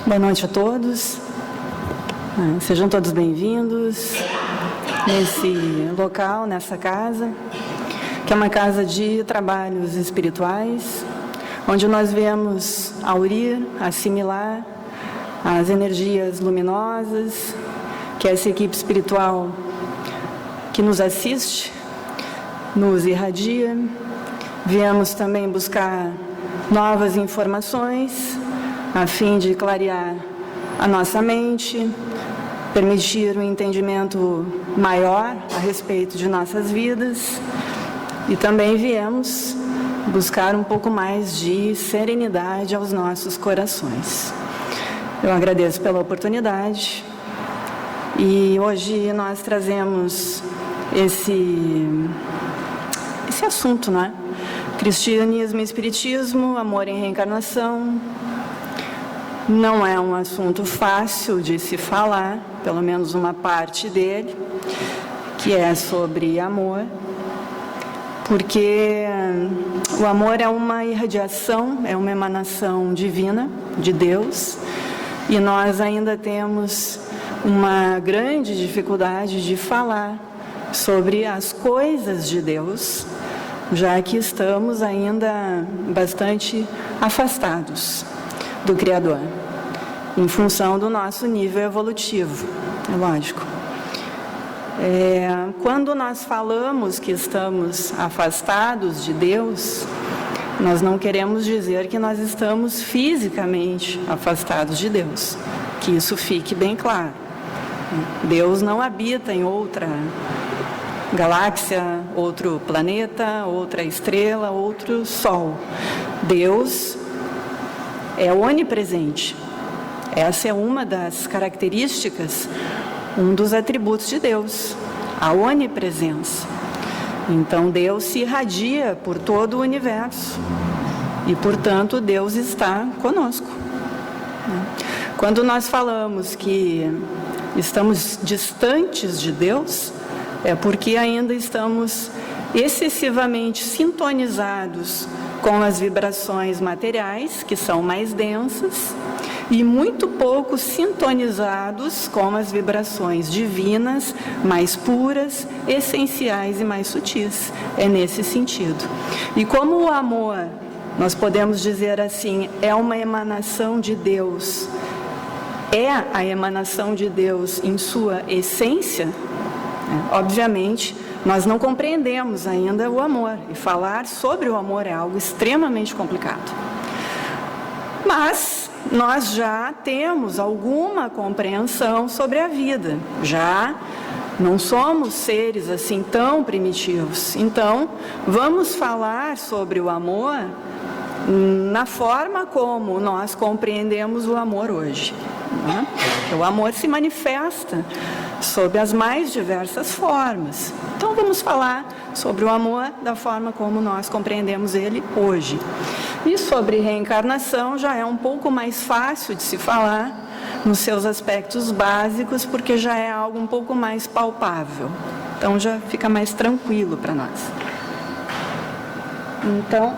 Boa noite a todos. Sejam todos bem-vindos nesse local, nessa casa, que é uma casa de trabalhos espirituais, onde nós viemos aurir, assimilar as energias luminosas que essa equipe espiritual que nos assiste nos irradia. Viemos também buscar novas informações a fim de clarear a nossa mente, permitir um entendimento maior a respeito de nossas vidas, e também viemos buscar um pouco mais de serenidade aos nossos corações. Eu agradeço pela oportunidade e hoje nós trazemos esse assunto, né? Cristianismo e Espiritismo, amor em reencarnação. Não é um assunto fácil de se falar, pelo menos uma parte dele, que é sobre amor, porque o amor é uma irradiação, é uma emanação divina de Deus, e nós ainda temos uma grande dificuldade de falar sobre as coisas de Deus, já que estamos ainda bastante afastados do Criador, em função do nosso nível evolutivo, é lógico. Quando nós falamos que estamos afastados de Deus, nós não queremos dizer que nós estamos fisicamente afastados de Deus, que isso fique bem claro. Deus não habita em outra galáxia, outro planeta, outra estrela, outro sol. Deus é onipresente. Essa é uma das características, um dos atributos de Deus, a onipresença. Então, Deus se irradia por todo o universo e, portanto, Deus está conosco. Quando nós falamos que estamos distantes de Deus, é porque ainda estamos excessivamente sintonizados com as vibrações materiais, que são mais densas, e muito pouco sintonizados com as vibrações divinas, mais puras, essenciais e mais sutis. É nesse sentido. E como o amor, nós podemos dizer assim, é uma emanação de Deus, é a emanação de Deus em sua essência, obviamente, nós não compreendemos ainda o amor, e falar sobre o amor é algo extremamente complicado. Mas nós já temos alguma compreensão sobre a vida, já não somos seres assim tão primitivos. Então, vamos falar sobre o amor na forma como nós compreendemos o amor hoje, né? O amor se manifesta sob as mais diversas formas. Então, vamos falar sobre o amor da forma como nós compreendemos ele hoje. E sobre reencarnação já é um pouco mais fácil de se falar nos seus aspectos básicos, porque já é algo um pouco mais palpável. Então, já fica mais tranquilo para nós. Então,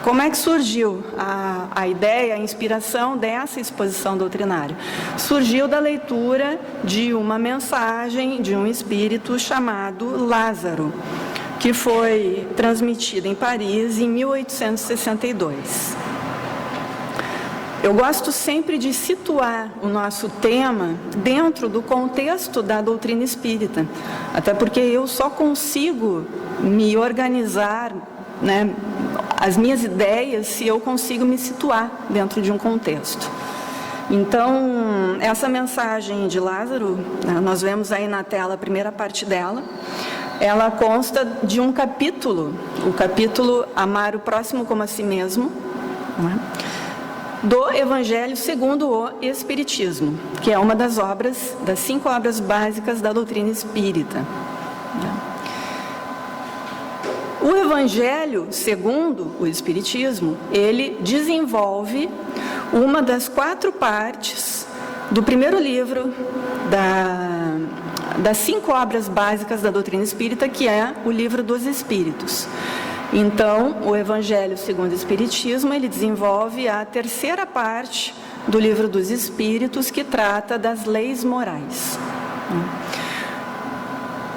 como é que surgiu a ideia, a inspiração dessa exposição doutrinária? Surgiu da leitura de uma mensagem de um espírito chamado Lázaro, que foi transmitida em Paris em 1862. Eu gosto sempre de situar o nosso tema dentro do contexto da doutrina espírita, até porque eu só consigo me organizar, né, as minhas ideias, se eu consigo me situar dentro de um contexto. Então, essa mensagem de Lázaro, nós vemos aí na tela a primeira parte dela, ela consta de um capítulo, o capítulo Amar o Próximo como a Si Mesmo, né, do Evangelho segundo o Espiritismo, que é uma das obras, das 5 obras básicas da doutrina espírita. O Evangelho segundo o Espiritismo, ele desenvolve uma das 4 partes do primeiro livro das 5 obras básicas da doutrina espírita, que é o Livro dos Espíritos. Então, o Evangelho segundo o Espiritismo, ele desenvolve a terceira parte do Livro dos Espíritos, que trata das leis morais.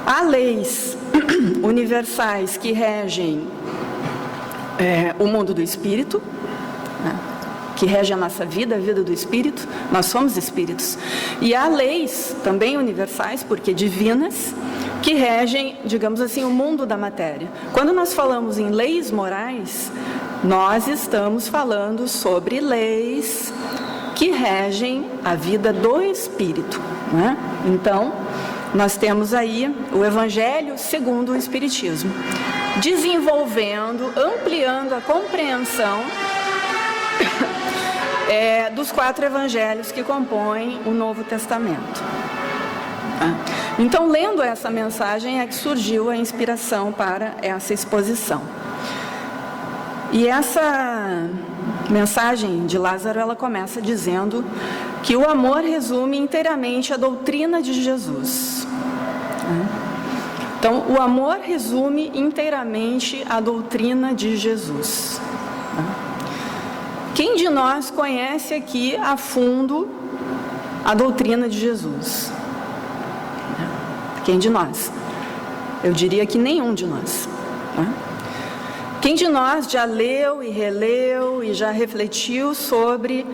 Há leis universais que regem o mundo do espírito, que rege a nossa vida, a vida do espírito. Nós somos espíritos. E há leis também universais, porque divinas, que regem, digamos assim, o mundo da matéria. Quando nós falamos em leis morais, nós estamos falando sobre leis que regem a vida do espírito, né? Então, nós temos aí o Evangelho segundo o Espiritismo, desenvolvendo, ampliando a compreensão dos 4 evangelhos que compõem o Novo Testamento. Então, lendo essa mensagem é que surgiu a inspiração para essa exposição. E essa mensagem de Lázaro, ela começa dizendo que o amor resume inteiramente a doutrina de Jesus. Então, o amor resume inteiramente a doutrina de Jesus. Quem de nós conhece aqui a fundo a doutrina de Jesus? Quem de nós? Eu diria que nenhum de nós. Quem de nós já leu e releu e já refletiu sobre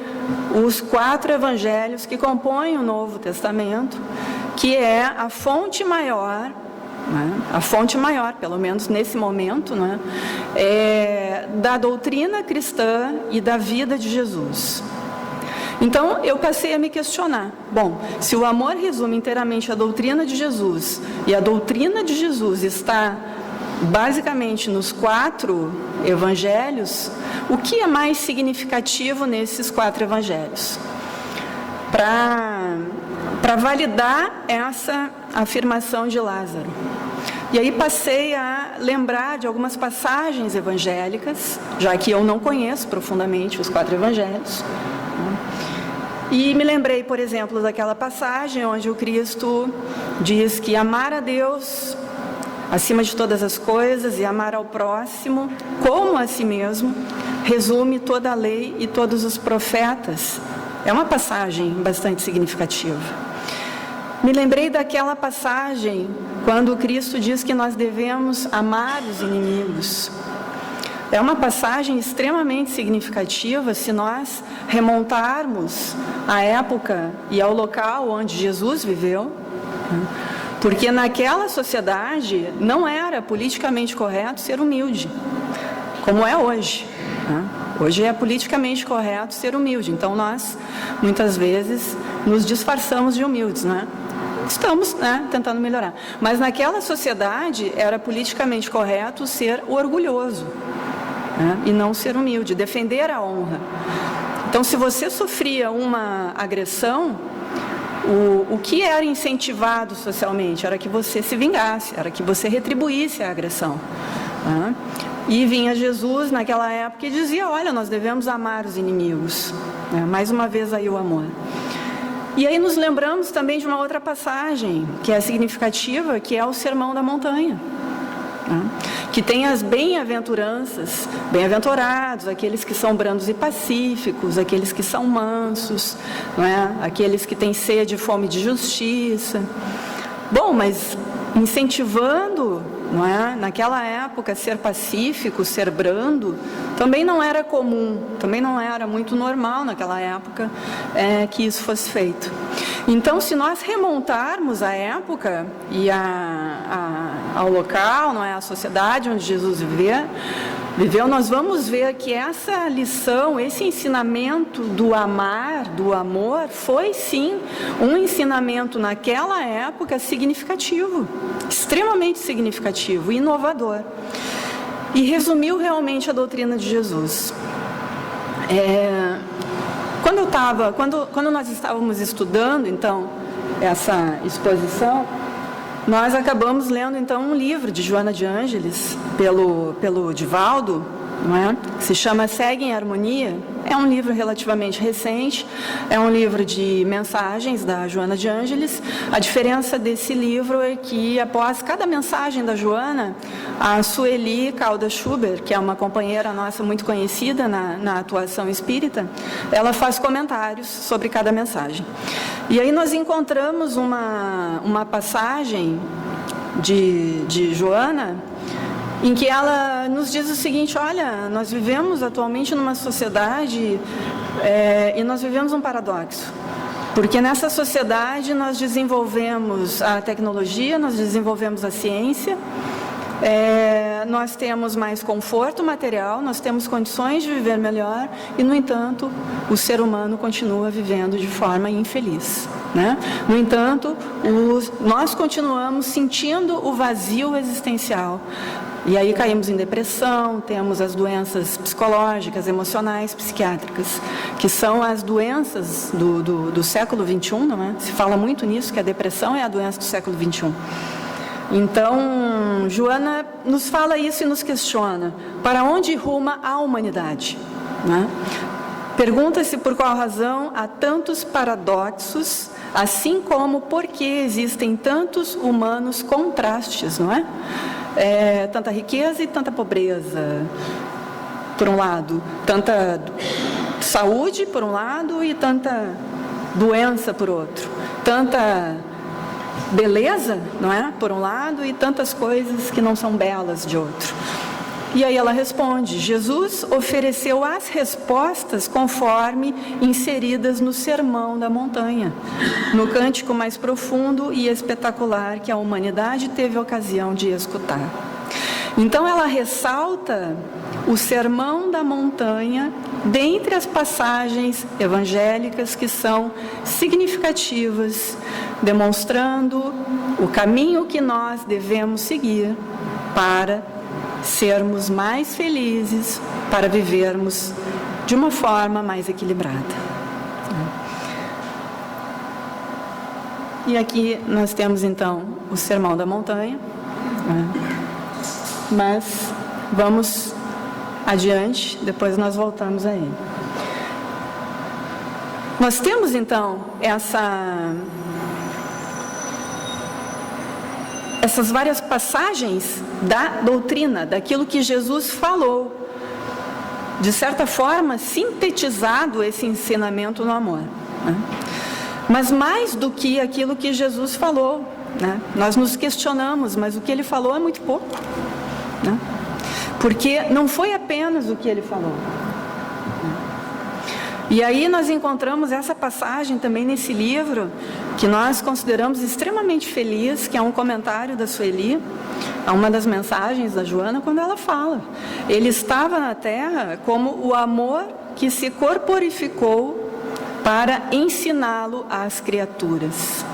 os 4 evangelhos que compõem o Novo Testamento, que é a fonte maior, a fonte maior, pelo menos nesse momento, da doutrina cristã e da vida de Jesus? Então, eu passei a me questionar. Bom, se o amor resume inteiramente a doutrina de Jesus, e a doutrina de Jesus está basicamente nos 4 evangelhos, o que é mais significativo nesses 4 evangelhos? Para validar essa afirmação de Lázaro. E aí passei a lembrar de algumas passagens evangélicas, já que eu não conheço profundamente os 4 evangelhos. E me lembrei, por exemplo, daquela passagem onde o Cristo diz que amar a Deus acima de todas as coisas e amar ao próximo como a si mesmo resume toda a lei e todos os profetas. É uma passagem bastante significativa. Me lembrei daquela passagem quando o Cristo diz que nós devemos amar os inimigos. É uma passagem extremamente significativa se nós remontarmos à época e ao local onde Jesus viveu, porque naquela sociedade não era politicamente correto ser humilde, como é hoje. Hoje é politicamente correto ser humilde, então nós, muitas vezes, nos disfarçamos de humildes, Estamos tentando melhorar. Mas naquela sociedade era politicamente correto ser orgulhoso, e não ser humilde, defender a honra. Então, se você sofria uma agressão, o que era incentivado socialmente era que você se vingasse, era que você retribuísse a agressão. E vinha Jesus naquela época e dizia: olha, nós devemos amar os inimigos. Mais uma vez aí o amor. E aí nos lembramos também de uma outra passagem que é significativa, que é o Sermão da Montanha, que tem as bem-aventuranças, bem-aventurados, aqueles que são brandos e pacíficos, aqueles que são mansos, aqueles que têm sede e fome de justiça. Bom, mas incentivando, naquela época, ser pacífico, ser brando, também não era comum, também não era muito normal naquela época que isso fosse feito. Então, se nós remontarmos à época e ao local, à sociedade onde Jesus viveu, nós vamos ver que essa lição, esse ensinamento do amar, do amor, foi sim um ensinamento naquela época significativo, extremamente significativo, inovador, e resumiu realmente a doutrina de Jesus. Quando nós estávamos estudando, então, essa exposição, nós acabamos lendo, então, um livro de Joana de Ângeles, pelo Divaldo, não é? Se chama Segue em Harmonia. É um livro relativamente recente, é um livro de mensagens da Joana de Ângeles. A diferença desse livro é que, após cada mensagem da Joana, a Sueli Caldas Schubert, que é uma companheira nossa muito conhecida na atuação espírita, ela faz comentários sobre cada mensagem. E aí nós encontramos uma passagem de Joana, em que ela nos diz o seguinte: olha, nós vivemos atualmente numa sociedade e nós vivemos um paradoxo, porque nessa sociedade nós desenvolvemos a tecnologia, nós desenvolvemos a ciência, nós temos mais conforto material, nós temos condições de viver melhor e, no entanto, o ser humano continua vivendo de forma infeliz, né? No entanto, nós continuamos sentindo o vazio existencial. E aí caímos em depressão, temos as doenças psicológicas, emocionais, psiquiátricas, que são as doenças do século XXI, não é? Se fala muito nisso, que a depressão é a doença do século XXI. Então, Joana nos fala isso e nos questiona: para onde ruma a humanidade? Né? Pergunta-se por qual razão há tantos paradoxos, assim como por que existem tantos humanos contrastes, não é? Tanta riqueza e tanta pobreza, por um lado, tanta saúde, por um lado, e tanta doença, por outro, tanta beleza, não é, por um lado, e tantas coisas que não são belas, de outro. E aí ela responde: Jesus ofereceu as respostas conforme inseridas no Sermão da Montanha, no cântico mais profundo e espetacular que a humanidade teve ocasião de escutar. Então ela ressalta o Sermão da Montanha dentre as passagens evangélicas que são significativas, demonstrando o caminho que nós devemos seguir para sermos mais felizes, para vivermos de uma forma mais equilibrada. E aqui nós temos então o Sermão da Montanha, mas vamos adiante, depois nós voltamos a ele. Nós temos então essas várias passagens da doutrina, daquilo que Jesus falou, de certa forma sintetizado esse ensinamento no amor, né? Mas mais do que aquilo que Jesus falou, né? Nós nos questionamos, mas o que ele falou é muito pouco, né? Porque não foi apenas o que ele falou. E aí nós encontramos essa passagem também nesse livro, que nós consideramos extremamente feliz, que é um comentário da Sueli, a uma das mensagens da Joana, quando ela fala: ele estava na terra como o amor que se corporificou para ensiná-lo às criaturas.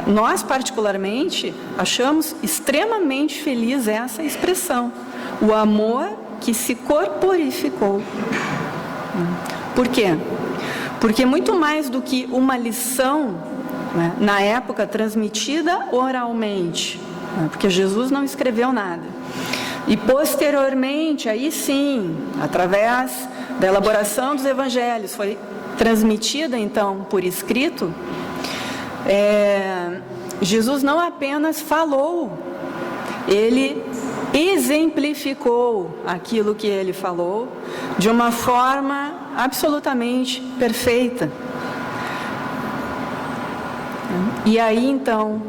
Nós, particularmente, achamos extremamente feliz essa expressão, o amor que se corporificou. Por quê? Porque muito mais do que uma lição, né, na época transmitida oralmente, né, porque Jesus não escreveu nada, e posteriormente, aí sim, através da elaboração dos evangelhos, foi transmitida então por escrito. Jesus não apenas falou, ele exemplificou aquilo que ele falou de uma forma absolutamente perfeita. E aí então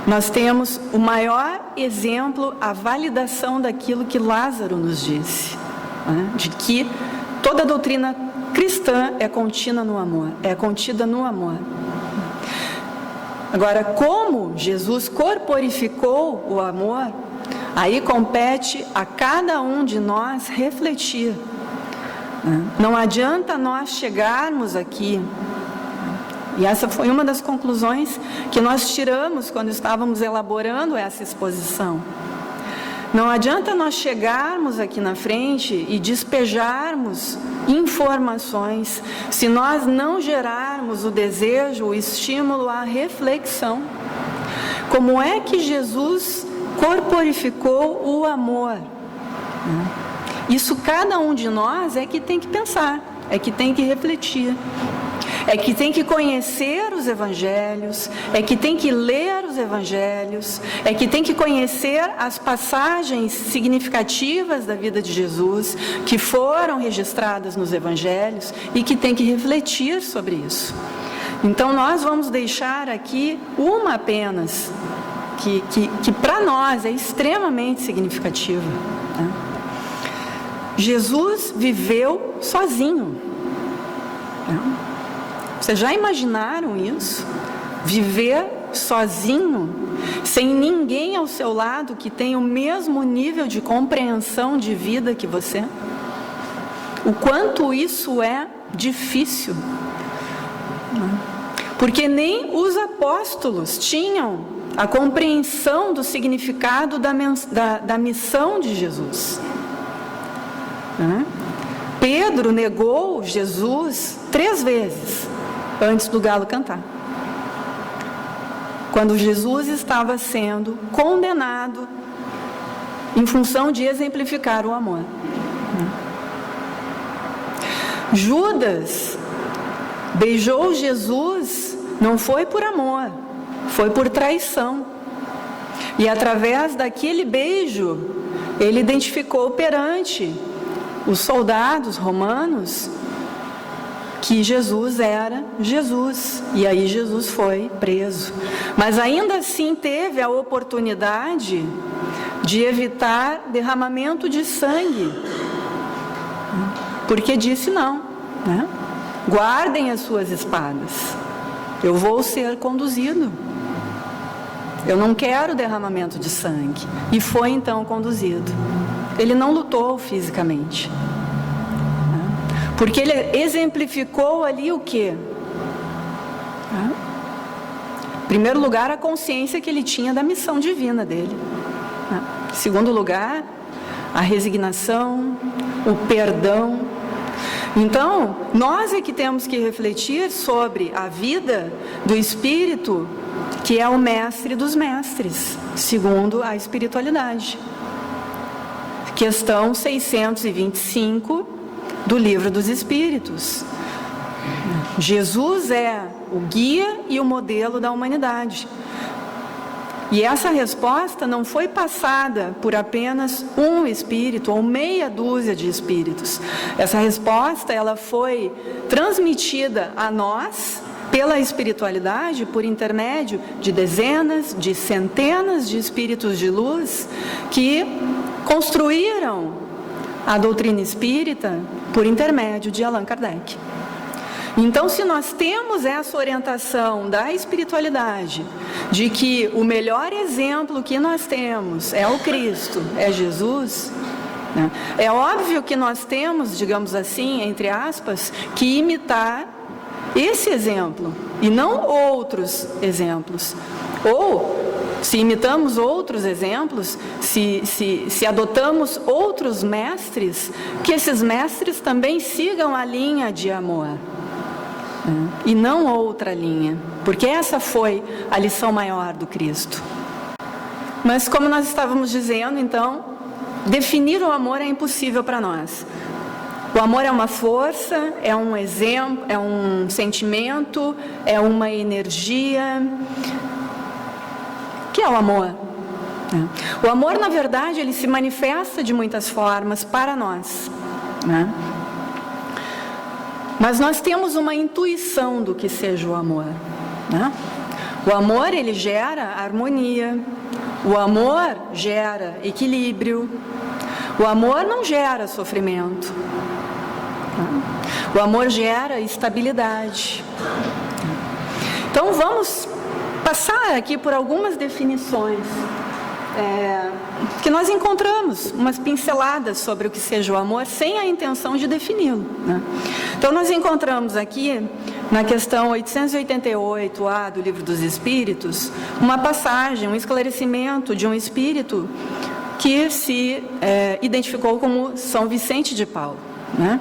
nós temos o maior exemplo, a validação daquilo que Lázaro nos disse, né? De que toda a doutrina cristã é contida no amor, Agora, como Jesus corporificou o amor, aí compete a cada um de nós refletir. Não adianta nós chegarmos aqui, e essa foi uma das conclusões que nós tiramos quando estávamos elaborando essa exposição. Não adianta nós chegarmos aqui na frente e despejarmos informações se nós não gerarmos o desejo, o estímulo à reflexão. Como é que Jesus corporificou o amor? Isso cada um de nós é que tem que pensar, é que tem que refletir, é que tem que conhecer os evangelhos, é que tem que ler os evangelhos, é que tem que conhecer as passagens significativas da vida de Jesus, que foram registradas nos evangelhos, e que tem que refletir sobre isso. Então nós vamos deixar aqui uma apenas, que para nós é extremamente significativa, né? Jesus viveu sozinho, né? Vocês já imaginaram isso? Viver sozinho, sem ninguém ao seu lado que tenha o mesmo nível de compreensão de vida que você? O quanto isso é difícil, né? Porque nem os apóstolos tinham a compreensão do significado da missão de Jesus, né? Pedro negou Jesus 3 vezes antes do galo cantar, quando Jesus estava sendo condenado em função de exemplificar o amor. Judas beijou Jesus, não foi por amor, foi por traição. E através daquele beijo, ele identificou perante os soldados romanos que Jesus era Jesus. E aí Jesus foi preso. Mas ainda assim teve a oportunidade de evitar derramamento de sangue, porque disse não, né? Guardem as suas espadas, eu vou ser conduzido, eu não quero derramamento de sangue. E foi então conduzido. Ele não lutou fisicamente, né? Porque ele exemplificou ali o quê? Em primeiro lugar, a consciência que ele tinha da missão divina dele, né? Em segundo lugar, a resignação, o perdão. Então, nós é que temos que refletir sobre a vida do Espírito, que é o mestre dos mestres, segundo a espiritualidade. Questão 625 do Livro dos Espíritos. Jesus é o guia e o modelo da humanidade. E essa resposta não foi passada por apenas um espírito ou meia dúzia de espíritos. Essa resposta, ela foi transmitida a nós pela espiritualidade por intermédio de dezenas, de centenas de espíritos de luz que construíram a doutrina espírita por intermédio de Allan Kardec. Então, se nós temos essa orientação da espiritualidade, de que o melhor exemplo que nós temos é o Cristo, é Jesus, né? É óbvio que nós temos, digamos assim, entre aspas, que imitar esse exemplo e não outros exemplos. Ou, se imitamos outros exemplos, se adotamos outros mestres, que esses mestres também sigam a linha de amor, e não outra linha, porque essa foi a lição maior do Cristo. Mas como nós estávamos dizendo, então, definir o amor é impossível para nós. O amor é uma força, é um exemplo, é um sentimento, é uma energia. O que é o amor? O amor, na verdade, ele se manifesta de muitas formas para nós, né? Mas nós temos uma intuição do que seja o amor, né? O amor, ele gera harmonia, o amor gera equilíbrio, o amor não gera sofrimento, né? O amor gera estabilidade. Então vamos passar aqui por algumas definições que nós encontramos, umas pinceladas sobre o que seja o amor, sem a intenção de defini-lo, né? Então nós encontramos aqui, na questão 888A do Livro dos Espíritos, uma passagem, um esclarecimento de um espírito que se identificou como São Vicente de Paulo, né?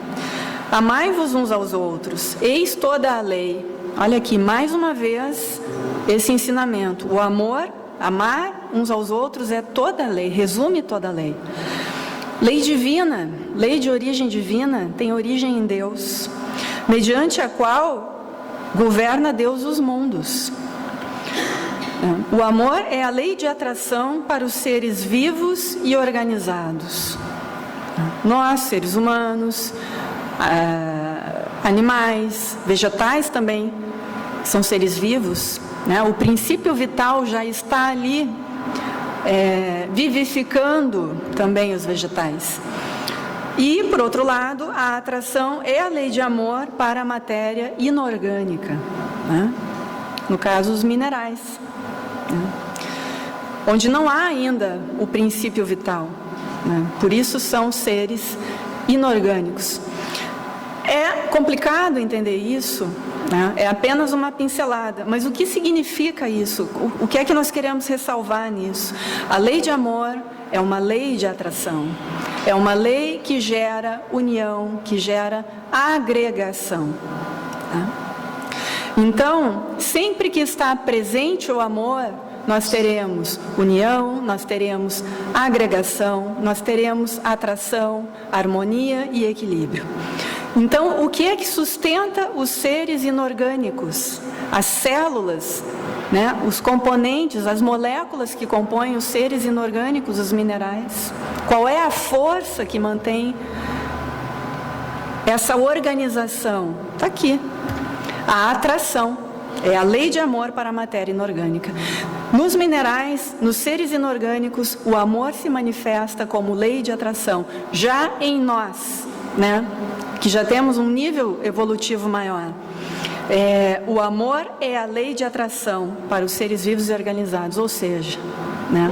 Amai-vos uns aos outros, eis toda a lei. Olha aqui, mais uma vez, esse ensinamento. O amor, amar uns aos outros é toda a lei, resume toda a lei. Lei divina, lei de origem divina, tem origem em Deus, mediante a qual governa Deus os mundos. O amor é a lei de atração para os seres vivos e organizados. Nós, seres humanos, animais, vegetais também, são seres vivos, né? O princípio vital já está ali, vivificando também os vegetais. E, por outro lado, a atração é a lei de amor para a matéria inorgânica, né? No caso, os minerais, né? Onde não há ainda o princípio vital, né? Por isso são seres inorgânicos. É complicado entender isso, né? É apenas uma pincelada, mas o que significa isso? O que é que nós queremos ressalvar nisso? A lei de amor é uma lei de atração, é uma lei que gera união, que gera agregação, tá? Então, sempre que está presente o amor, nós teremos união, nós teremos agregação, nós teremos atração, harmonia e equilíbrio. Então, o que é que sustenta os seres inorgânicos? As células, né? Os componentes, as moléculas que compõem os seres inorgânicos, os minerais. Qual é a força que mantém essa organização? Está aqui. A atração é a lei de amor para a matéria inorgânica. Nos minerais, nos seres inorgânicos, o amor se manifesta como lei de atração. Já em nós, né, que já temos um nível evolutivo maior, o amor é a lei de atração para os seres vivos e organizados. Ou seja, né,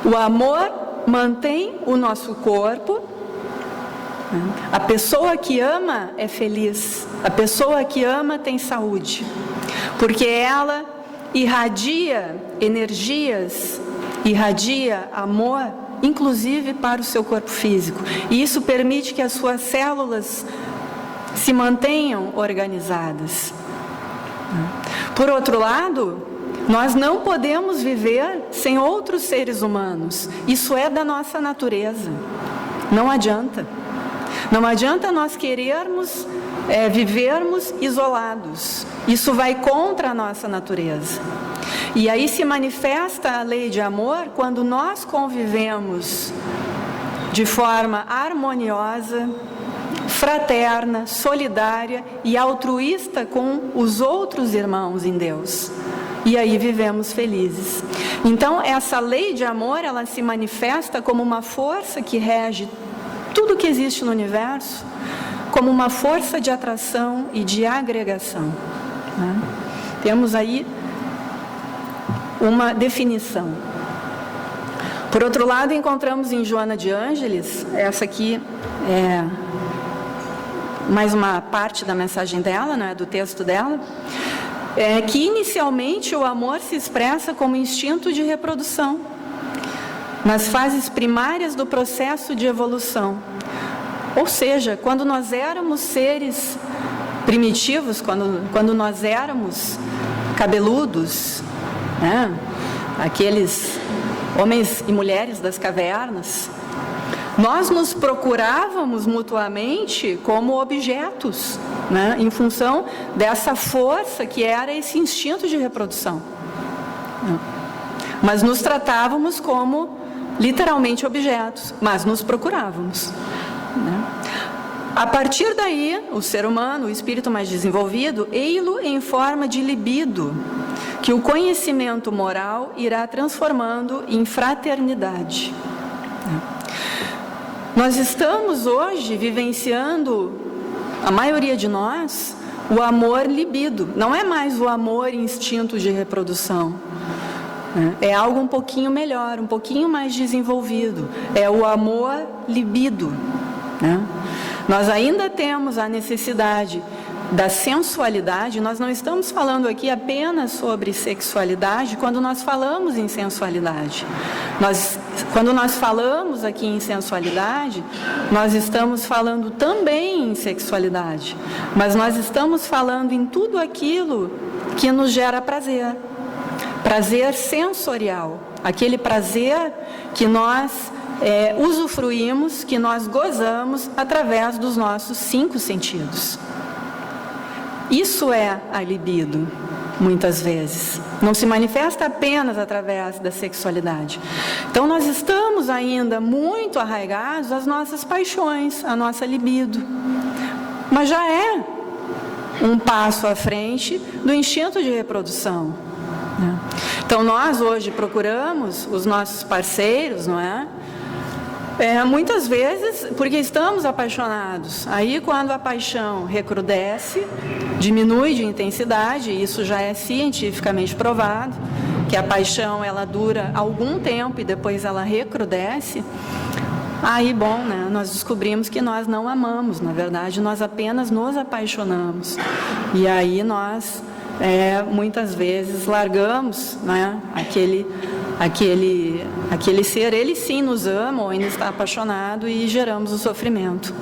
o amor mantém o nosso corpo. A pessoa que ama é feliz, a pessoa que ama tem saúde, porque ela irradia energias, irradia amor, inclusive para o seu corpo físico, e isso permite que as suas células se mantenham organizadas. Por outro lado, nós não podemos viver sem outros seres humanos, isso é da nossa natureza, não adianta. Não adianta nós querermos vivermos isolados. Isso vai contra a nossa natureza. E aí se manifesta a lei de amor quando nós convivemos de forma harmoniosa, fraterna, solidária e altruísta com os outros irmãos em Deus. E aí vivemos felizes. Então, essa lei de amor, ela se manifesta como uma força que rege tudo que existe no universo, como uma força de atração e de agregação, né? Temos aí uma definição. Por outro lado, encontramos em Joana de Ângeles, essa aqui é mais uma parte da mensagem dela, né, do texto dela, que inicialmente o amor se expressa como instinto de reprodução, nas fases primárias do processo de evolução. Ou seja, quando nós éramos seres primitivos, quando nós éramos cabeludos, né? Aqueles homens e mulheres das cavernas, nós nos procurávamos mutuamente como objetos, né? Em função dessa força que era esse instinto de reprodução. Mas nos tratávamos como literalmente objetos, mas nos procurávamos, né? A partir daí, o ser humano, o espírito mais desenvolvido, ei-lo em forma de libido, que o conhecimento moral irá transformando em fraternidade. Nós estamos hoje vivenciando, a maioria de nós, o amor libido. Não é mais o amor instinto de reprodução. É algo um pouquinho melhor, um pouquinho mais desenvolvido. É o amor libido, né? Nós ainda temos a necessidade da sensualidade. Nós não estamos falando aqui apenas sobre sexualidade quando nós falamos em sensualidade. Quando nós falamos aqui em sensualidade, nós estamos falando também em sexualidade. Mas nós estamos falando em tudo aquilo que nos gera prazer. Prazer sensorial, aquele prazer que nós usufruímos, que nós gozamos através dos nossos 5 sentidos. Isso é a libido, muitas vezes. Não se manifesta apenas através da sexualidade. Então, nós estamos ainda muito arraigados às nossas paixões, à nossa libido. Mas já é um passo à frente do instinto de reprodução, né? Então, nós hoje procuramos os nossos parceiros, não é? Muitas vezes porque estamos apaixonados. Aí, quando a paixão recrudesce, diminui de intensidade, isso já é cientificamente provado, que a paixão ela dura algum tempo e depois ela recrudesce. Aí, bom, né, nós descobrimos que nós não amamos, na verdade, nós apenas nos apaixonamos. E aí nós, muitas vezes, largamos, né, aquele ser, ele sim nos ama ou ainda está apaixonado e geramos o sofrimento.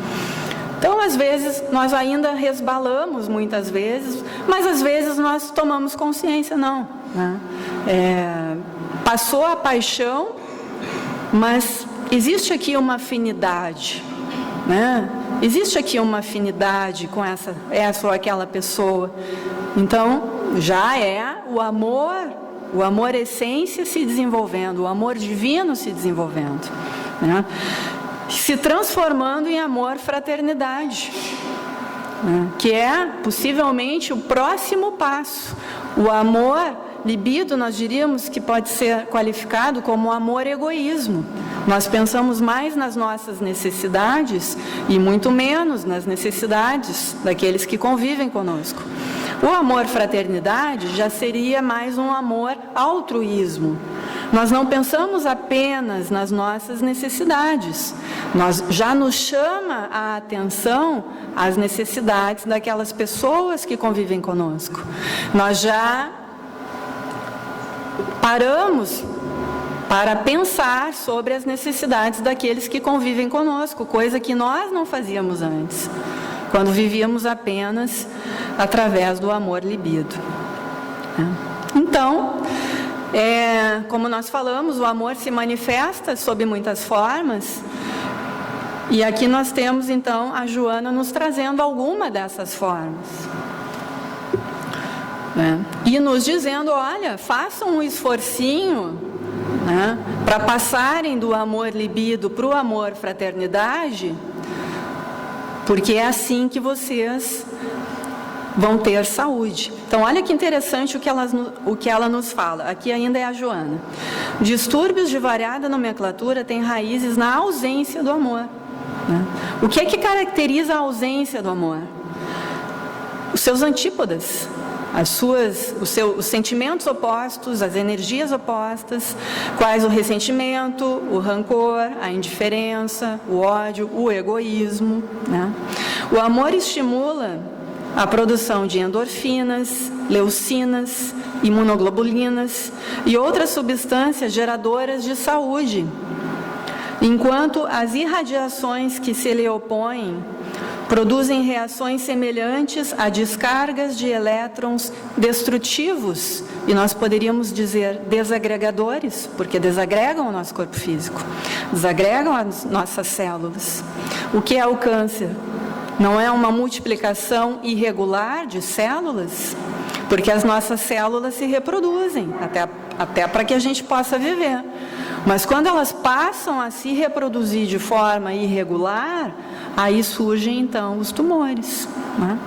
Então, às vezes, nós ainda resbalamos, muitas vezes, mas às vezes nós tomamos consciência, não, né? Passou a paixão, mas existe aqui uma afinidade, né? Existe aqui uma afinidade com essa ou aquela pessoa. Então, já é o amor essência se desenvolvendo, o amor divino se desenvolvendo, né? Se transformando em amor fraternidade, né? Que é possivelmente o próximo passo. O amor libido, nós diríamos que pode ser qualificado como amor egoísmo. Nós pensamos mais nas nossas necessidades e muito menos nas necessidades daqueles que convivem conosco. O amor fraternidade já seria mais um amor altruísmo. Nós não pensamos apenas nas nossas necessidades. Já nos chama a atenção as necessidades daquelas pessoas que convivem conosco. Nós já paramos para pensar sobre as necessidades daqueles que convivem conosco, coisa que nós não fazíamos antes, quando vivíamos apenas através do amor libido. Então, como nós falamos, o amor se manifesta sob muitas formas, e aqui nós temos então a Joana nos trazendo alguma dessas formas, né? E nos dizendo, olha, façam um esforcinho, né, para passarem do amor libido para o amor fraternidade, porque é assim que vocês vão ter saúde. Então, olha que interessante o que ela nos fala. Aqui ainda é a Joana. Distúrbios de variada nomenclatura têm raízes na ausência do amor, né? O que é que caracteriza a ausência do amor? Os seus antípodas, os sentimentos opostos, as energias opostas, quais o ressentimento, o rancor, a indiferença, o ódio, o egoísmo, né? O amor estimula a produção de endorfinas, leucinas, imunoglobulinas e outras substâncias geradoras de saúde, enquanto as irradiações que se lhe opõem produzem reações semelhantes a descargas de elétrons destrutivos, e nós poderíamos dizer desagregadores, porque desagregam o nosso corpo físico, desagregam as nossas células. O que é o câncer? Não é uma multiplicação irregular de células? Porque as nossas células se reproduzem, até para que a gente possa viver. Mas quando elas passam a se reproduzir de forma irregular, aí surgem então os tumores, né?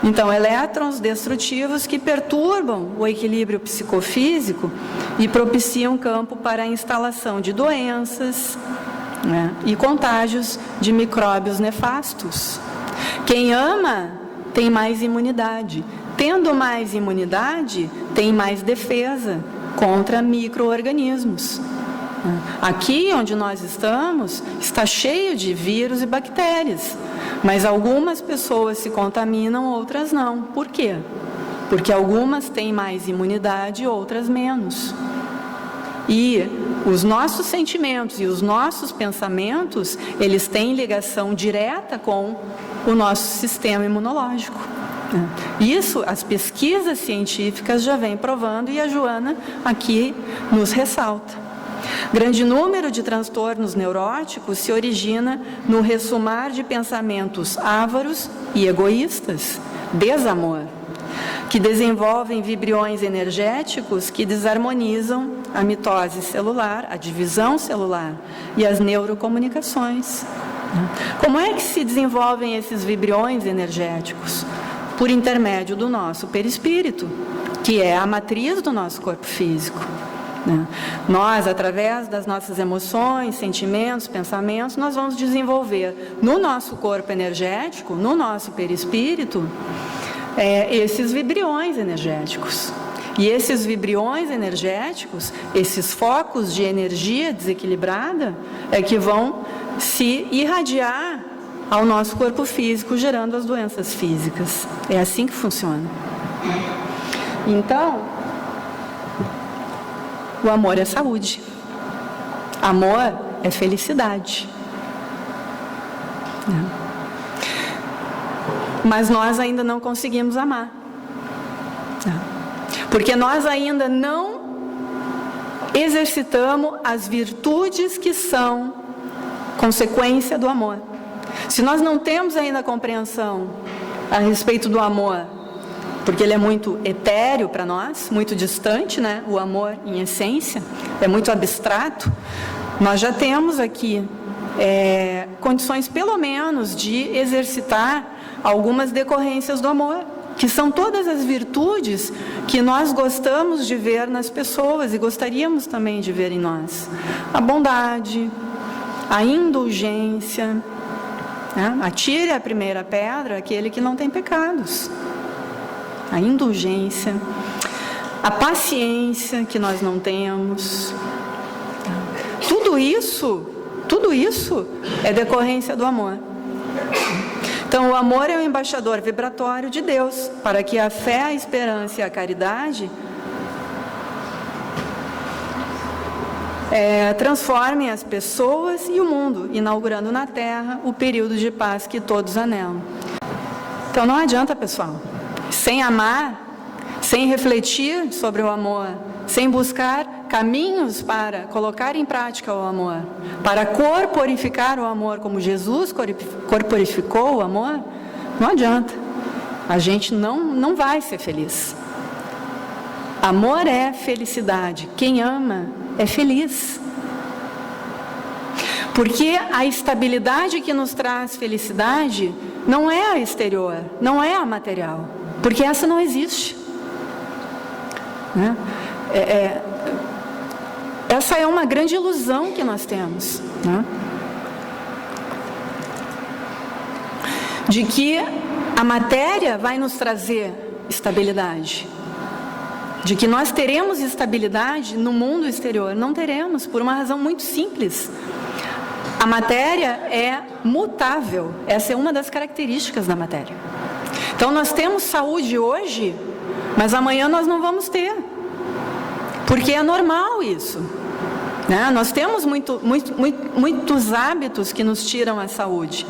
Então, elétrons destrutivos que perturbam o equilíbrio psicofísico e propiciam campo para a instalação de doenças, né, e contágios de micróbios nefastos. Quem ama tem mais imunidade. Tendo mais imunidade, tem mais defesa contra micro-organismos. Aqui onde nós estamos, está cheio de vírus e bactérias, mas algumas pessoas se contaminam, outras não. Por quê? Porque algumas têm mais imunidade e outras menos. E os nossos sentimentos e os nossos pensamentos, eles têm ligação direta com o nosso sistema imunológico. Isso as pesquisas científicas já vêm provando e a Joana aqui nos ressalta. Grande número de transtornos neuróticos se origina no ressumar de pensamentos ávaros e egoístas, desamor, que desenvolvem vibriões energéticos que desarmonizam a mitose celular, a divisão celular e as neurocomunicações. Como é que se desenvolvem esses vibriões energéticos? Por intermédio do nosso perispírito, que é a matriz do nosso corpo físico. Nós, através das nossas emoções, sentimentos, pensamentos, nós vamos desenvolver no nosso corpo energético, no nosso perispírito, esses vibriões energéticos. E esses vibriões energéticos, esses focos de energia desequilibrada, que vão se irradiar ao nosso corpo físico, gerando as doenças físicas. É assim que funciona. Então, o amor é saúde. Amor é felicidade. Mas nós ainda não conseguimos amar. Porque nós ainda não exercitamos as virtudes que são consequência do amor. Se nós não temos ainda a compreensão a respeito do amor, porque ele é muito etéreo para nós, muito distante, né? O amor, em essência, é muito abstrato. Nós já temos aqui condições, pelo menos, de exercitar algumas decorrências do amor, que são todas as virtudes que nós gostamos de ver nas pessoas e gostaríamos também de ver em nós. A bondade, a indulgência, né? Atire a primeira pedra aquele que não tem pecados. A indulgência, a paciência que nós não temos. Tudo isso é decorrência do amor. Então, o amor é o embaixador vibratório de Deus, para que a fé, a esperança e a caridade transformem as pessoas e o mundo, inaugurando na Terra o período de paz que todos anelam. Então, não adianta, pessoal. Sem amar, sem refletir sobre o amor, sem buscar caminhos para colocar em prática o amor, para corporificar o amor como Jesus corporificou o amor, não adianta. A gente não vai ser feliz. Amor é felicidade. Quem ama é feliz. Porque a estabilidade que nos traz felicidade não é a exterior, não é a material. Porque essa não existe. Né? Essa é uma grande ilusão que nós temos. Né? De que a matéria vai nos trazer estabilidade. De que nós teremos estabilidade no mundo exterior. Não teremos, por uma razão muito simples. A matéria é mutável. Essa é uma das características da matéria. Então, nós temos saúde hoje, mas amanhã nós não vamos ter. Porque é normal isso. Né? Nós temos muitos hábitos que nos tiram a saúde.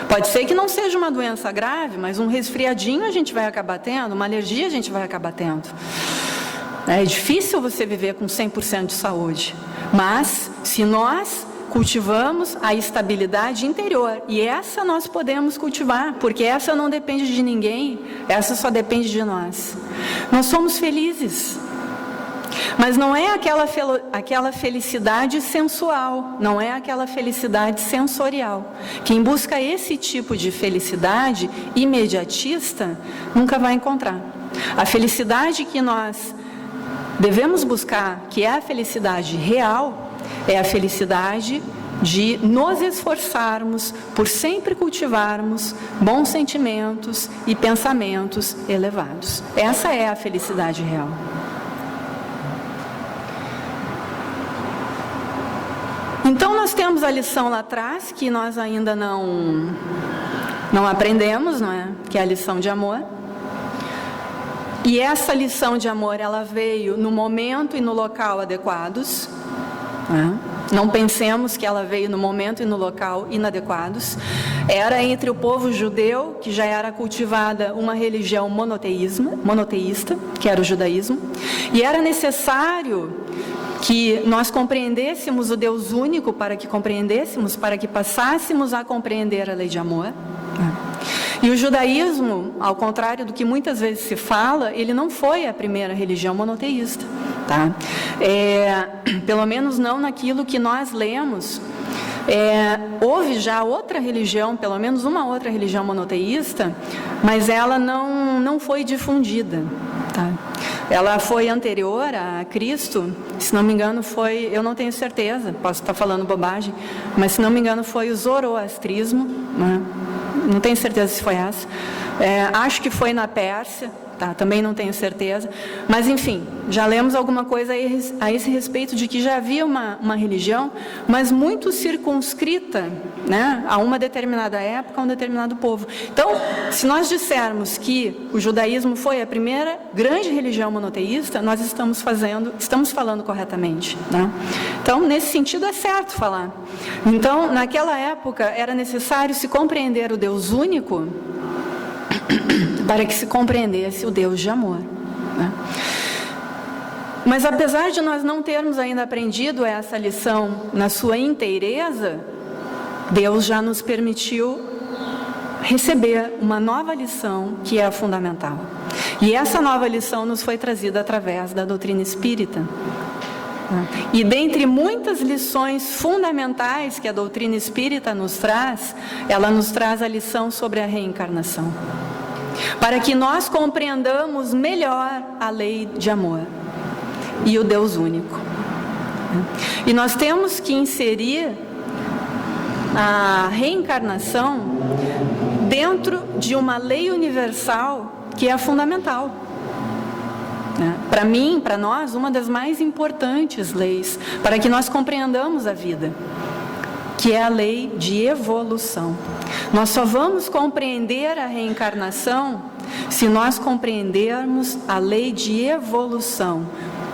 Pode ser que não seja uma doença grave, mas um resfriadinho a gente vai acabar tendo, uma alergia a gente vai acabar tendo. É difícil você viver com 100% de saúde. Mas, se nós cultivamos a estabilidade interior, e essa nós podemos cultivar, porque essa não depende de ninguém, essa só depende de nós. Nós somos felizes, mas não é aquela felicidade sensual, não é aquela felicidade sensorial. Quem busca esse tipo de felicidade imediatista nunca vai encontrar. A felicidade que nós devemos buscar, que é a felicidade real, é a felicidade de nos esforçarmos por sempre cultivarmos bons sentimentos e pensamentos elevados. Essa é a felicidade real. Então, nós temos a lição lá atrás, que nós ainda não aprendemos, não é? Que é a lição de amor. E essa lição de amor, ela veio no momento e no local adequados. Não pensemos que ela veio no momento e no local inadequados. Era entre o povo judeu, que já era cultivada uma religião monoteísta, que era o judaísmo, e era necessário que nós compreendêssemos o Deus único, para que passássemos a compreender a lei de amor. E o judaísmo, ao contrário do que muitas vezes se fala, ele não foi a primeira religião monoteísta, tá? Pelo menos não naquilo que nós lemos. Houve já outra religião, pelo menos uma outra religião monoteísta, mas ela não foi difundida, tá? Ela foi anterior a Cristo, se não me engano foi, eu não tenho certeza, posso estar falando bobagem, mas se não me engano foi o zoroastrismo, né? Não tenho certeza se foi essa. Acho que foi na Pérsia, tá? Também não tenho certeza. Mas, enfim, já lemos alguma coisa a esse respeito de que já havia uma religião, mas muito circunscrita, né, a uma determinada época, a um determinado povo. Então, se nós dissermos que o judaísmo foi a primeira grande religião monoteísta, nós estamos falando corretamente, né? Então, nesse sentido, é certo falar. Então, naquela época, era necessário se compreender o Deus único para que se compreendesse o Deus de amor, né? Mas apesar de nós não termos ainda aprendido essa lição na sua inteireza, Deus já nos permitiu receber uma nova lição que é a fundamental. E essa nova lição nos foi trazida através da doutrina espírita. E dentre muitas lições fundamentais que a doutrina espírita nos traz, ela nos traz a lição sobre a reencarnação, para que nós compreendamos melhor a lei de amor e o Deus único. E nós temos que inserir a reencarnação dentro de uma lei universal que é fundamental. Para mim, para nós, uma das mais importantes leis para que nós compreendamos a vida, que é a lei de evolução. Nós só vamos compreender a reencarnação se nós compreendermos a lei de evolução.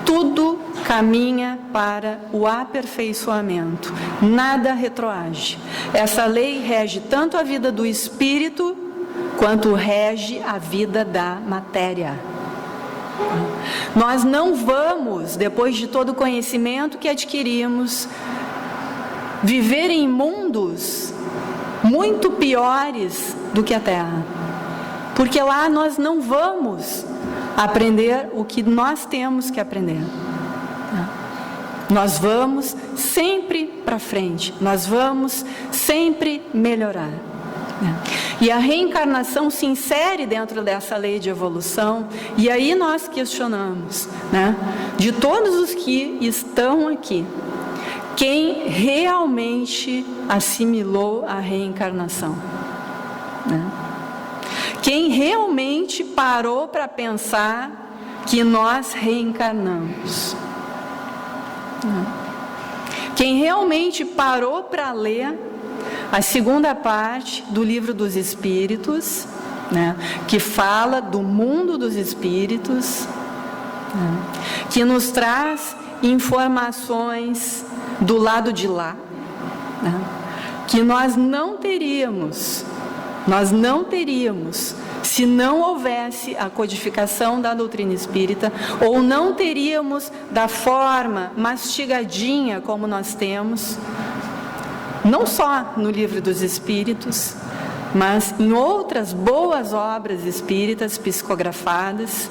Tudo caminha para o aperfeiçoamento, nada retroage. Essa lei rege tanto a vida do espírito, quanto rege a vida da matéria. Nós não vamos, depois de todo o conhecimento que adquirimos, viver em mundos muito piores do que a Terra, porque lá nós não vamos aprender o que nós temos que aprender. Nós vamos sempre para frente, nós vamos sempre melhorar. E a reencarnação se insere dentro dessa lei de evolução, e aí nós questionamos, né, de todos os que estão aqui, quem realmente assimilou a reencarnação, né? Quem realmente parou para pensar que nós reencarnamos, né? Quem realmente parou para ler a segunda parte do Livro dos Espíritos, né, que fala do mundo dos espíritos, né, que nos traz informações do lado de lá, né, que nós não teríamos se não houvesse a codificação da doutrina espírita, ou não teríamos da forma mastigadinha como nós temos, não só no Livro dos Espíritos, mas em outras boas obras espíritas psicografadas,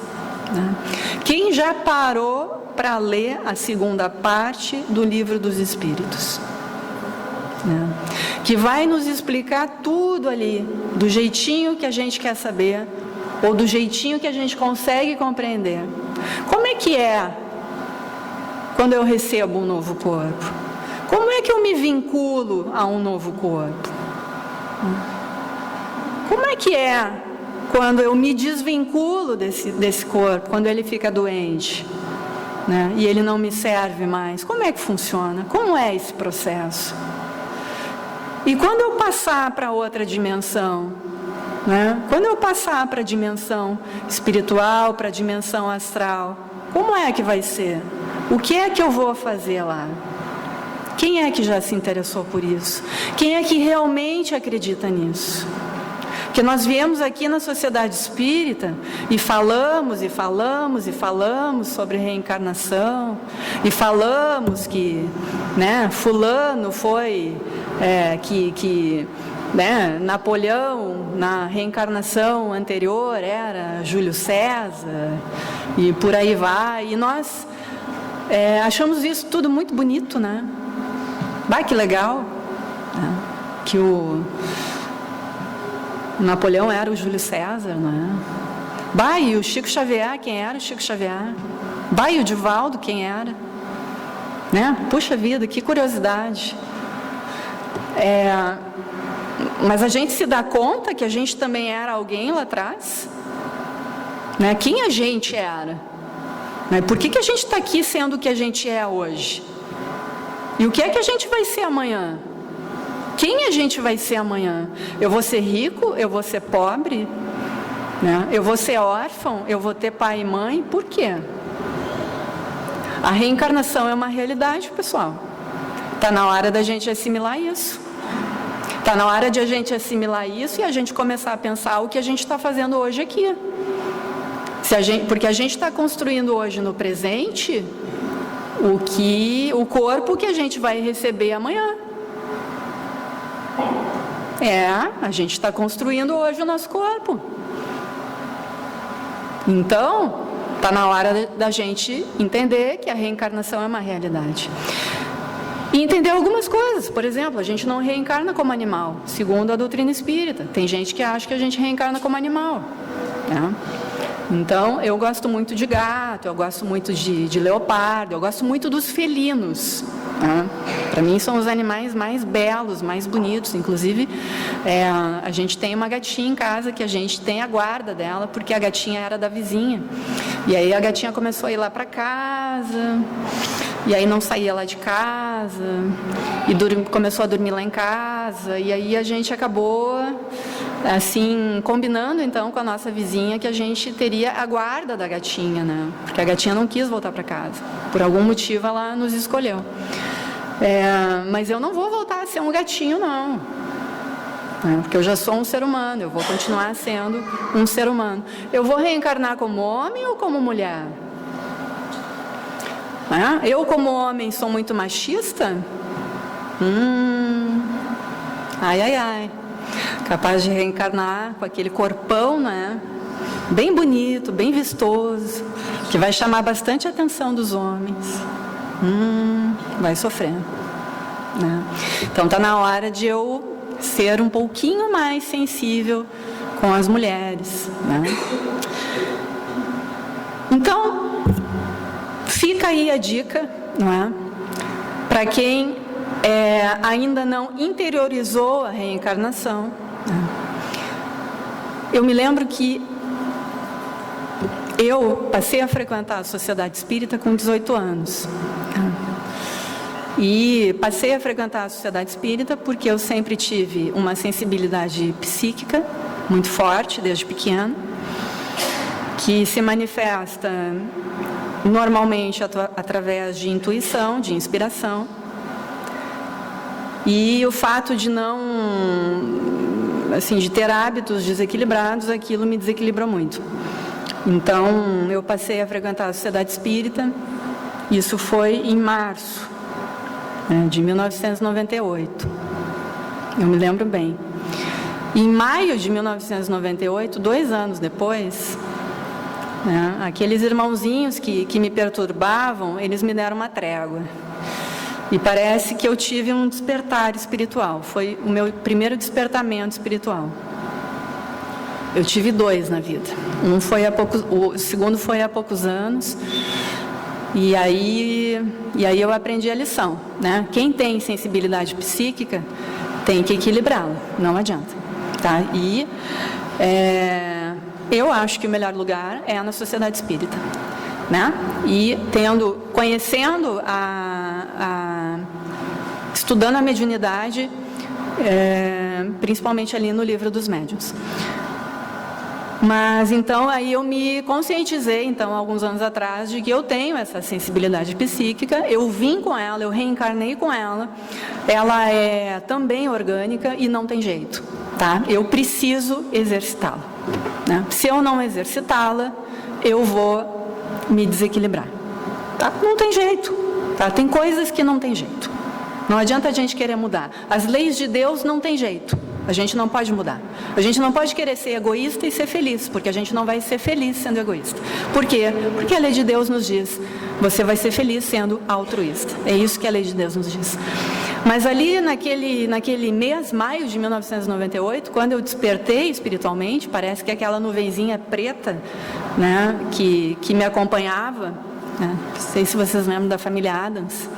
né? Quem já parou para ler a segunda parte do Livro dos Espíritos, né, que vai nos explicar tudo ali, do jeitinho que a gente quer saber, ou do jeitinho que a gente consegue compreender. Como é que é quando eu recebo um novo corpo? Como é que eu me vinculo a um novo corpo? Como é que é quando eu me desvinculo desse corpo, quando ele fica doente, né, e ele não me serve mais? Como é que funciona? Como é esse processo? E quando eu passar para outra dimensão, né, quando eu passar para a dimensão espiritual, para a dimensão astral, como é que vai ser? O que é que eu vou fazer lá? Quem é que já se interessou por isso? Quem é que realmente acredita nisso? Porque nós viemos aqui na sociedade espírita e falamos e falamos e falamos sobre reencarnação, e falamos que, né, fulano foi, né, Napoleão, na reencarnação anterior, era Júlio César, e por aí vai. E nós achamos isso tudo muito bonito, né? Bah, que legal, né? Que o Napoleão era o Júlio César, não é? Bah, e o Chico Xavier, quem era o Chico Xavier? Bah, e o Divaldo, quem era? Né? Puxa vida, que curiosidade. Mas a gente se dá conta que a gente também era alguém lá atrás? Né? Quem a gente era? Né? Por que a gente está aqui sendo o que a gente é hoje? E o que é que a gente vai ser amanhã? Quem a gente vai ser amanhã? Eu vou ser rico? Eu vou ser pobre? Né? Eu vou ser órfão? Eu vou ter pai e mãe? Por quê? A reencarnação é uma realidade, pessoal. Está na hora da gente assimilar isso. Está na hora de a gente assimilar isso e a gente começar a pensar o que a gente está fazendo hoje aqui. Porque a gente está construindo hoje no presente o corpo que a gente vai receber amanhã. A gente está construindo hoje o nosso corpo. Então, está na hora da gente entender que a reencarnação é uma realidade. E entender algumas coisas. Por exemplo, a gente não reencarna como animal, segundo a doutrina espírita. Tem gente que acha que a gente reencarna como animal, né? Então, eu gosto muito de gato, eu gosto muito de leopardo, eu gosto muito dos felinos, né? Para mim são os animais mais belos, mais bonitos. Inclusive, a gente tem uma gatinha em casa que a gente tem a guarda dela, porque a gatinha era da vizinha. E aí a gatinha começou a ir lá para casa, e aí não saía lá de casa, e começou a dormir lá em casa, e aí a gente acabou, assim, combinando então com a nossa vizinha que a gente teria a guarda da gatinha, né? Porque a gatinha não quis voltar para casa. Por algum motivo ela nos escolheu. Mas eu não vou voltar a ser um gatinho, não. Porque eu já sou um ser humano, eu vou continuar sendo um ser humano. Eu vou reencarnar como homem ou como mulher? Eu, como homem, sou muito machista? Ai. Capaz de reencarnar com aquele corpão, né? Bem bonito, bem vistoso, que vai chamar bastante a atenção dos homens. Vai sofrer, né? Então está na hora de eu ser um pouquinho mais sensível com as mulheres, né? Então, fica aí a dica, não é? Para quem ainda não interiorizou a reencarnação. Eu me lembro que eu passei a frequentar a Sociedade Espírita com 18 anos. E passei a frequentar a Sociedade Espírita porque eu sempre tive uma sensibilidade psíquica muito forte, desde pequeno, que se manifesta normalmente através de intuição, de inspiração. E o fato de não, assim, de ter hábitos desequilibrados, aquilo me desequilibrou muito. Então, eu passei a frequentar a Sociedade Espírita, isso foi em março, né, de 1998. Eu me lembro bem. Em maio de 1998, 2 anos depois, né, aqueles irmãozinhos que me perturbavam, eles me deram uma trégua. E parece que eu tive um despertar espiritual. Foi o meu primeiro despertamento espiritual. Eu tive 2 na vida. O segundo foi há poucos anos. E aí eu aprendi a lição, né? Quem tem sensibilidade psíquica tem que equilibrá-la. Não adianta, tá? E eu acho que o melhor lugar é na Sociedade Espírita, né? E conhecendo estudando a mediunidade, principalmente ali no Livro dos Médiuns. Mas então aí eu me conscientizei, então, alguns anos atrás, de que eu tenho essa sensibilidade psíquica, eu vim com ela, eu reencarnei com ela, ela é também orgânica e não tem jeito. tá? Eu preciso exercitá-la, né? Se eu não exercitá-la, eu vou me desequilibrar, tá? Não tem jeito, tá? Tem coisas que não tem jeito. Não adianta a gente querer mudar. As leis de Deus não tem jeito. A gente não pode mudar. A gente não pode querer ser egoísta e ser feliz, porque a gente não vai ser feliz sendo egoísta. Por quê? Porque a lei de Deus nos diz, você vai ser feliz sendo altruísta. É isso que a lei de Deus nos diz. Mas ali naquele mês, maio de 1998, quando eu despertei espiritualmente, parece que aquela nuvenzinha preta, né, que me acompanhava, né, não sei se vocês lembram da família Adams,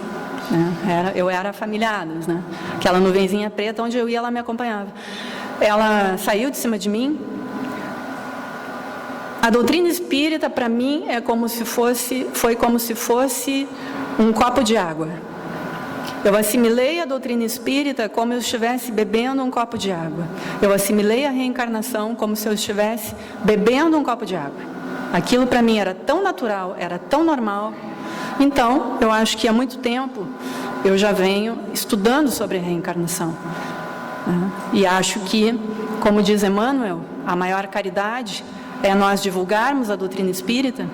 né, eu era a família Adams, né, aquela nuvenzinha preta, onde eu ia, ela me acompanhava. Ela saiu de cima de mim. A doutrina espírita, para mim, foi como se fosse um copo de água. Eu assimilei a doutrina espírita como eu estivesse bebendo um copo de água. Eu assimilei a reencarnação como se eu estivesse bebendo um copo de água. Aquilo para mim era tão natural, era tão normal. Então, eu acho que há muito tempo eu já venho estudando sobre a reencarnação. E acho que, como diz Emmanuel, a maior caridade é nós divulgarmos a doutrina espírita.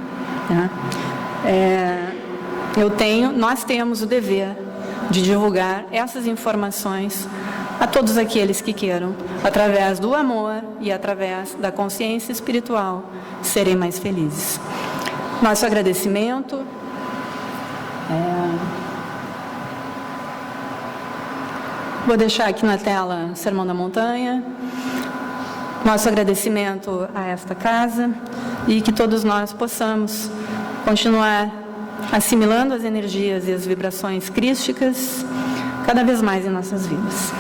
Nós temos o dever de divulgar essas informações a todos aqueles que queiram, através do amor e através da consciência espiritual, serem mais felizes. Nosso agradecimento. Vou deixar aqui na tela o Sermão da Montanha. Nosso agradecimento a esta casa e que todos nós possamos continuar assimilando as energias e as vibrações crísticas cada vez mais em nossas vidas.